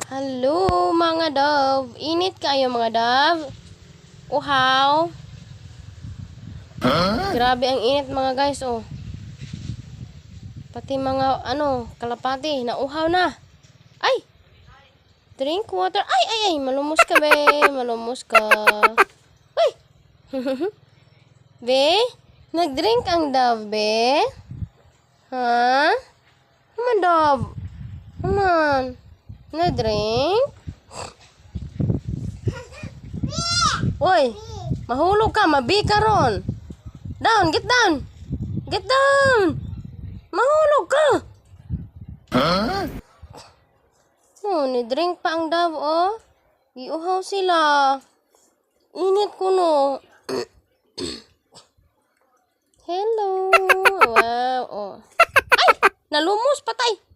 Hello mga dove. Init kayo mga dove. Uhaw. Grabe ang init mga guys oh. Pati mga kalapati na uhaw na. Ay. Drink water. Ay, malumos ka be. Malumos ka. Ay. Be, nag-drink ang dove be. Ha? Come on dove. Come on. Na-drink? Uy, mahulog ka, mabi ka ron. Down, get down. Get down. Mahulog ka. Oh, ni-drink pa ang dove, oh. Iuhaw sila. Init ko, no. Hello. Wow, oh. Ay, nalumos, patay.